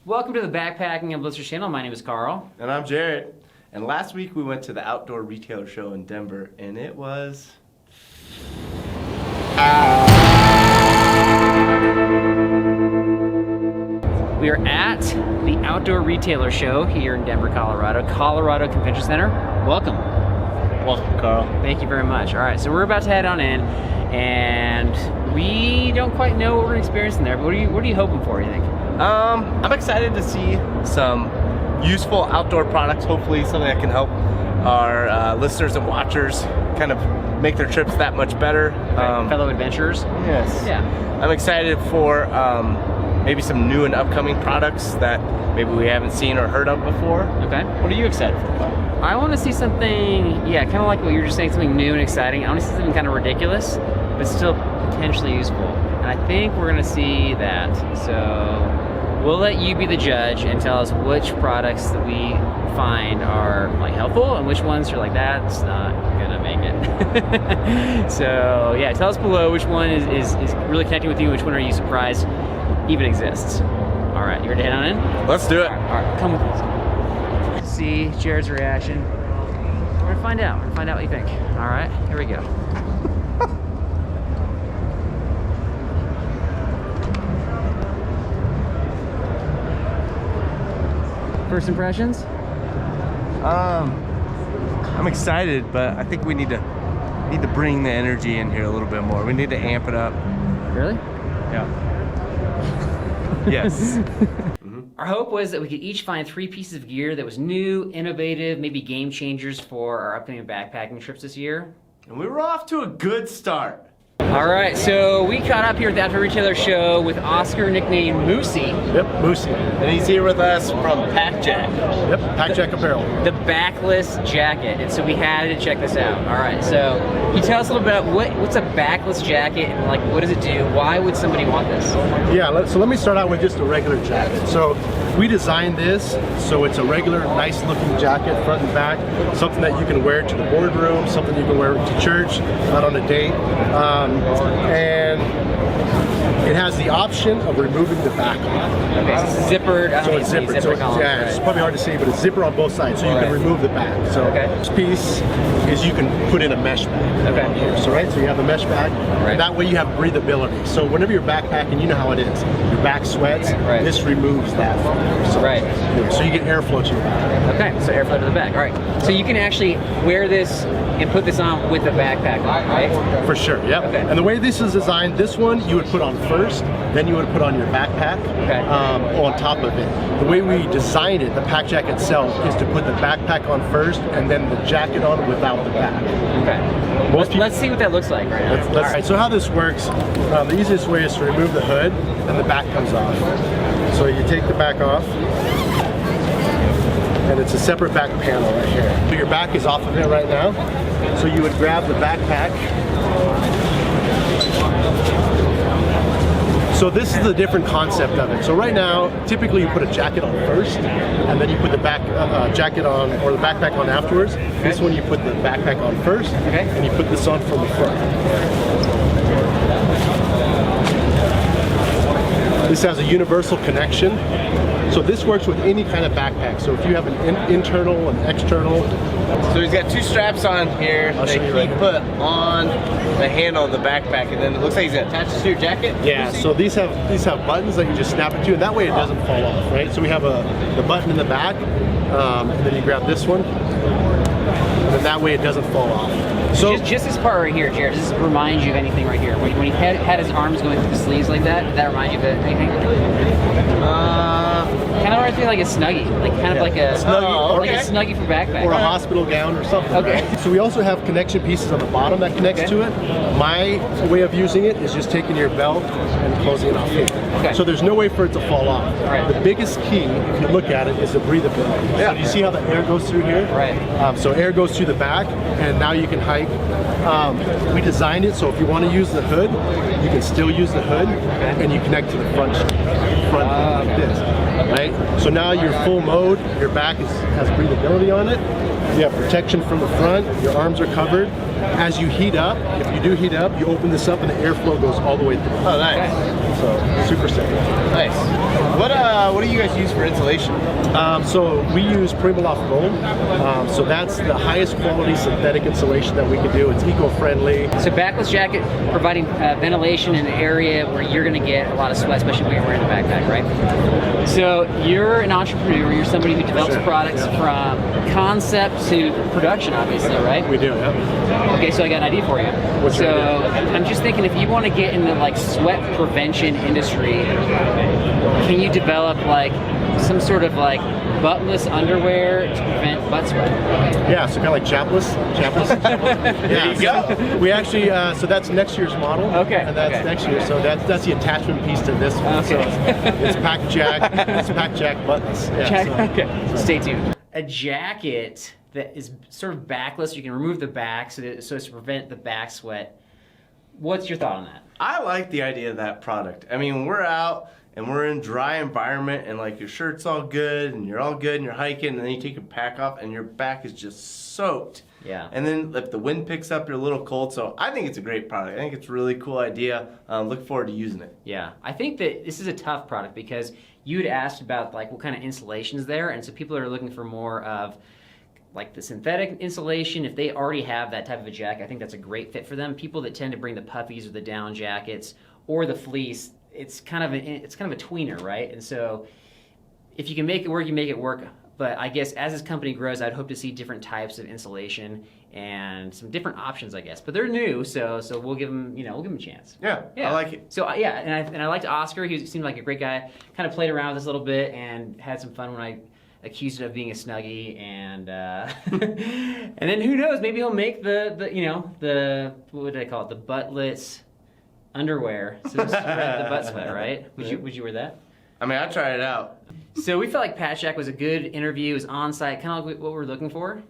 Welcome to the Backpacking and Blisters channel. My name is Carl. And I'm Jared. And last week we went to the Outdoor Retailer Show in Denver, and it was... We are at the Outdoor Retailer Show here in Denver, Colorado Convention Center. Welcome. Welcome, Carl. Thank you very much. All right, so we're about to head on in, and we don't quite know what we're experiencing there, but what are you hoping for, you think? I'm excited to see some useful outdoor products, hopefully something that can help our listeners and watchers kind of make their trips that much better. Fellow adventurers? Yes. Yeah. I'm excited for maybe some new and upcoming products that maybe we haven't seen or heard of before. Okay. What are you excited for? I want to see something, yeah, kind of like what you were just saying, something new and exciting. I want to see something kind of ridiculous, but still potentially useful. And I think we're going to see that. So we'll let you be the judge and tell us which products that we find are like helpful and which ones are like, that's not gonna make it. So yeah, tell us below which one is really connecting with you, which one are you surprised even exists. All right, you ready to head on in? Let's do it. All right, come with us. See Jared's reaction. We're gonna find out. We're gonna find out what you think. All right, here we go. First impressions? I'm excited, but I think we need to bring the energy in here a little bit more. We need to amp it up. Really? Yeah. Yes. Our hope was that we could each find 3 pieces of gear that was new, innovative, maybe game changers for our upcoming backpacking trips this year. And we were off to a good start. All right, so we caught up here at the Outdoor Retailer Show with Oscar, nicknamed Moosey. Yep, Moosey. And he's here with us from Packjack. Yep, Packjack Apparel. The Backless Jacket, and so we had to check this out. All right, so can you tell us a little bit about what's a Backless Jacket, and like what does it do? Why would somebody want this? Yeah, so let me start out with just a regular jacket. So we designed this so it's a regular, nice looking jacket, front and back, something that you can wear to the boardroom, something you can wear to church, not on a date. And it has the option of removing the back off. Okay, so it's zippered. So it's zippered. So it's probably hard to see, but it's zipper on both sides, so you can remove the back. So this piece is you can put in a mesh bag. Okay. Here. So so you have a mesh bag, and that way you have breathability. So whenever you're backpacking, you know how it is. Your back sweats. This removes that from you. So, so you get airflow to your back. Okay, so airflow to the back. All right. So you can actually wear this and put this on with a backpack on, right? For sure. Yep. Okay. And the way this is designed, this one you would put on first, then you would put on your backpack on top of it. The way we designed it, the pack jacket itself, is to put the backpack on first and then the jacket on without the back. Okay. Let's see what that looks like right now. All right, so how this works, the easiest way is to remove the hood and the back comes off. So you take the back off, and it's a separate back panel right here. So your back is off of it right now. So you would grab the backpack. So this is the different concept of it. So right now, typically you put a jacket on first, and then you put the back jacket on, or the backpack on afterwards. This one you put the backpack on first, and you put this on from the front. This has a universal connection. So this works with any kind of backpack. So if you have an internal and external. So he's got 2 straps on here that he put on the handle of the backpack, and then it looks like he's attached to your jacket. Yeah, so these have buttons that you just snap it to, and that way it doesn't fall off, right? So we have the button in the back, and then you grab this one, and then that way it doesn't fall off. So just this part right here, Jared, does this remind you of anything right here? When he had his arms going through the sleeves like that, did that remind you of anything? Kind of reminds me like a Snuggie, like kind of like a Snuggie, like a Snuggie for backpack, or a hospital gown or something. Okay. Right? So we also have connection pieces on the bottom that connects to it. My way of using it is just taking your belt and closing it off here. Okay. So there's no way for it to fall off. Right. The biggest key, if you look at it, is the breathability. Yeah. So you see how the air goes through here? Right. So air goes through the back, and now you can hike. We designed it so if you want to use the hood, you can still use the hood, and you connect to the front like this. Right? So now you're full mode, your back has breathability on it, you have protection from the front, your arms are covered. As you heat up, if you do heat up, you open this up and the airflow goes all the way through. Oh, nice. So, super simple. Nice. what do you guys use for insulation? So we use Primaloft foam. So that's the highest quality synthetic insulation that we can do. It's eco-friendly. So Backless Jacket providing ventilation in an area where you're going to get a lot of sweat, especially when you're wearing a backpack, right? So you're an entrepreneur. You're somebody who develops products from concept to production, obviously, right? We do, yeah. Okay, so I got an idea for you. What's your idea? I'm just thinking, if you want to get in the like sweat prevention industry, can you develop like some sort of like buttless underwear to prevent butt sweat? Yeah, so kind of like chapless. There you go. We actually, so that's next year's model. Okay. And that's next year. So that's the attachment piece to this one. Okay. So it's pack jack buttless. Yeah, Okay, so stay tuned. A jacket that is sort of backless, you can remove the back so as to prevent the back sweat. What's your thought on that? I like the idea of that product. I mean, when we're out and we're in dry environment and like your shirt's all good and you're all good and you're hiking, and then you take your pack off and your back is just soaked. Yeah. And then if the wind picks up, you're a little cold. So I think it's a great product. I think it's a really cool idea. Look forward to using it. Yeah, I think that this is a tough product because you had asked about like what kind of insulation is there, and so people are looking for more of like the synthetic insulation. If they already have that type of a jacket, I think that's a great fit for them. People that tend to bring the puffies or the down jackets or the fleece, it's kind of a tweener, right? And so if you can make it work, you make it work. But I guess as this company grows, I'd hope to see different types of insulation and some different options, I guess. But they're new, so we'll give them, we'll give them a chance. Yeah, I like it. So yeah, and I liked Oscar. He seemed like a great guy. Kind of played around with this a little bit and had some fun when I accused it of being a Snuggie, and and then who knows? Maybe he'll make the what would I call it? The buttless underwear, so to spread the butt sweat, right? Would you wear that? I mean, I tried it out. So we felt like Pat Shack was a good interview. It was on site, kind of like what we're looking for.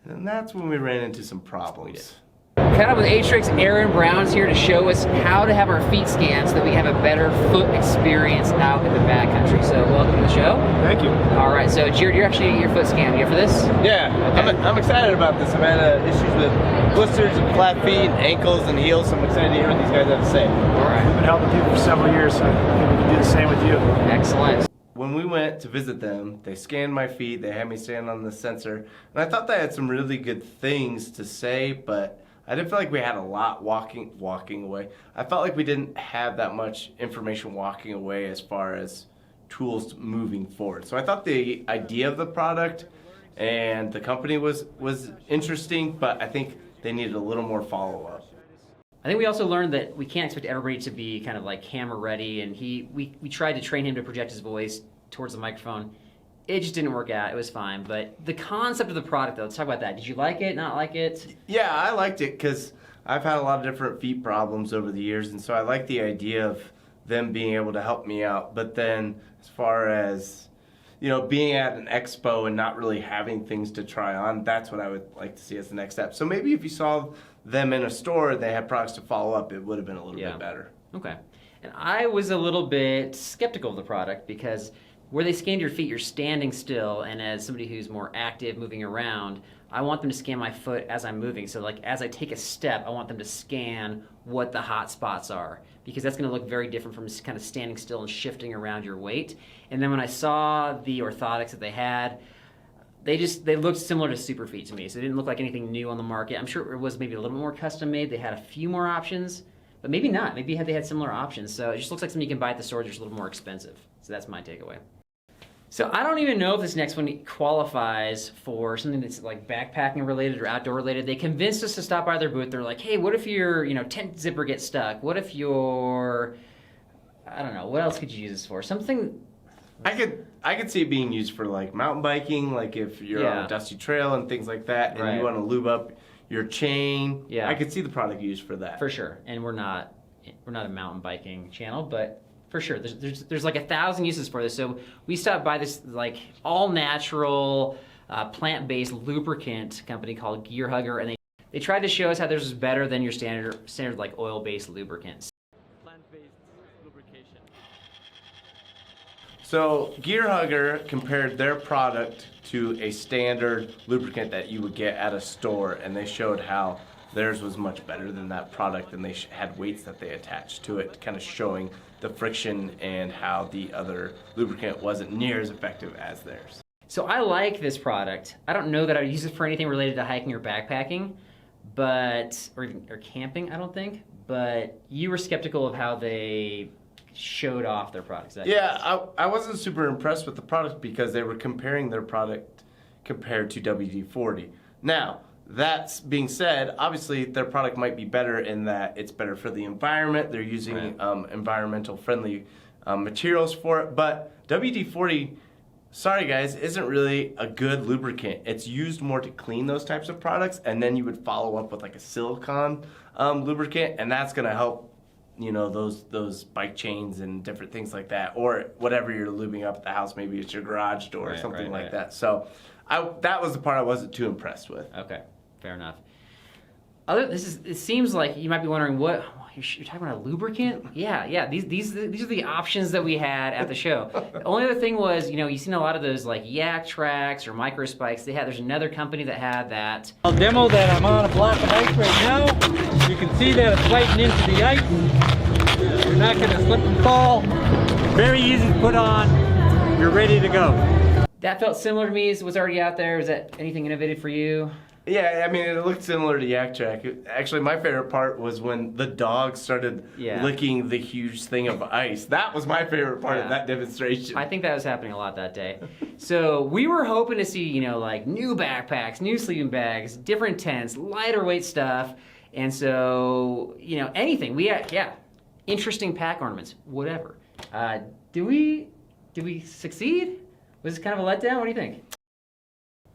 And that's when we ran into some problems. Caught up with Atrix. Aaron Brown's here to show us how to have our feet scanned so that we have a better foot experience out in the backcountry. So welcome to the show. Thank you. All right, so Jared, you're actually getting your foot scanned. You here for this? Yeah, okay. I'm excited about this. I've had issues with blisters and flat feet, and ankles and heels, so I'm excited to hear what these guys have to say. All right. We've been helping people for several years, so I think we can do the same with you. Excellent. When we went to visit them, they scanned my feet, they had me stand on the sensor, and I thought they had some really good things to say, but I didn't feel like we had a lot walking away. I felt like we didn't have that much information walking away as far as tools moving forward. So I thought the idea of the product and the company was interesting, but I think they needed a little more follow-up. I think we also learned that we can't expect everybody to be kind of like camera ready, and we tried to train him to project his voice towards the microphone. It just didn't work out. It was fine. But the concept of the product, though, let's talk about that. Did you like it, not like it? Yeah, I liked it because I've had a lot of different feet problems over the years, and so I like the idea of them being able to help me out. But then as far as, being at an expo and not really having things to try on, that's what I would like to see as the next step. So maybe if you saw them in a store, they had products to follow up, it would have been a little bit better. Okay. And I was a little bit skeptical of the product because where they scanned your feet, you're standing still, and as somebody who's more active, moving around, I want them to scan my foot as I'm moving. So like as I take a step, I want them to scan what the hot spots are, because that's gonna look very different from just kind of standing still and shifting around your weight. And then when I saw the orthotics that they had, they looked similar to Superfeet to me. So it didn't look like anything new on the market. I'm sure it was maybe a little more custom made. They had a few more options, but maybe not. Maybe they had similar options. So it just looks like something you can buy at the store, just a little more expensive. So that's my takeaway. So I don't even know if this next one qualifies for something that's like backpacking related or outdoor related. They convinced us to stop by their booth. They're like, hey, what if your tent zipper gets stuck? What if your, I don't know, what else could you use this for? Something. I could see it being used for like mountain biking, like if you're on a dusty trail and things like that, and you want to lube up your chain. Yeah, I could see the product used for that. For sure. And we're not a mountain biking channel, but for sure, there's like 1,000 uses for this. So we stopped by this like all natural plant-based lubricant company called Gear Hugger, and they tried to show us how theirs is better than your standard like oil-based lubricants. Plant-based lubrication. So Gear Hugger compared their product to a standard lubricant that you would get at a store, and they showed how theirs was much better than that product, and they had weights that they attached to it, kind of showing the friction and how the other lubricant wasn't near as effective as theirs. So I like this product. I don't know that I would use it for anything related to hiking or backpacking, or camping, I don't think. But you were skeptical of how they showed off their products. Yeah, I wasn't super impressed with the product because they were comparing their product compared to WD-40. Now, that being said, obviously their product might be better in that it's better for the environment. They're using environmental friendly materials for it, but WD-40, sorry guys, isn't really a good lubricant. It's used more to clean those types of products, and then you would follow up with like a silicone lubricant, and that's gonna help, you know, those bike chains and different things like that, or whatever you're lubing up at the house. Maybe it's your garage door or something like that. So that was the part I wasn't too impressed with. Okay, fair enough. It seems like you might be wondering, what you're talking about, a lubricant? Yeah. These are the options that we had at the show. The only other thing was, you know, you've seen a lot of those like Yak Tracks or Micro Spikes. There's another company that had that. I'll demo that. I'm on a block of ice right now. You can see that it's biting into the ice. You're not going to slip and fall. Very easy to put on. You're ready to go. That felt similar to me. Was already out there. Was that anything innovative for you? Yeah, I mean, it looked similar to Yak Track. Actually, my favorite part was when the dog started licking the huge thing of ice. That was my favorite part of that demonstration. I think that was happening a lot that day. So we were hoping to see, you know, like new backpacks, new sleeping bags, different tents, lighter weight stuff. And so, you know, anything. We had, interesting pack ornaments, whatever. Do we succeed? Was it kind of a letdown? What do you think?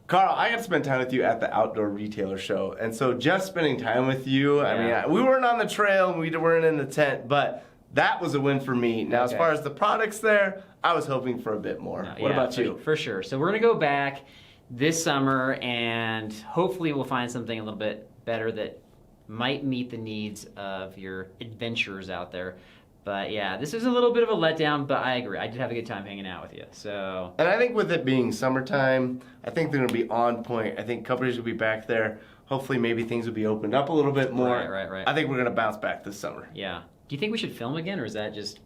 Carl, I got to spend time with you at the Outdoor Retailer Show, and so just spending time with you, I mean, we weren't on the trail, and we weren't in the tent, but that was a win for me. Now, as far as the products there, I was hoping for a bit more. What about you? For sure. So we're going to go back this summer, and hopefully we'll find something a little bit better that might meet the needs of your adventurers out there. But yeah, this was a little bit of a letdown, but I agree. I did have a good time hanging out with you. So. And I think with it being summertime, I think they're going to be on point. I think companies will be back there. Hopefully maybe things will be opened up a little bit more. Right. I think we're going to bounce back this summer. Yeah. Do you think we should film again, or is that just,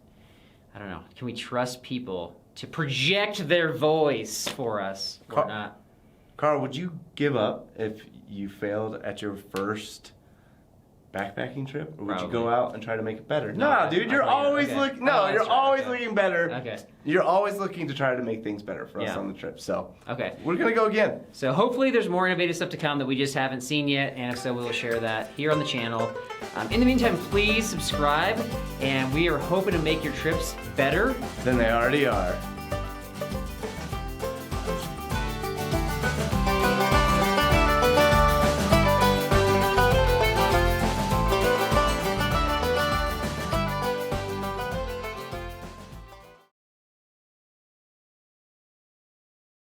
I don't know, can we trust people to project their voice for us or not? Carl, would you give up if you failed at your first backpacking trip, or would you go out and try to make it better? No, dude, you're always looking. No, you're always looking better. Okay. You're always looking to try to make things better for us on the trip. So we're gonna go again. So hopefully there's more innovative stuff to come that we just haven't seen yet, and if so, we will share that here on the channel. In the meantime, please subscribe, and we are hoping to make your trips better than they already are.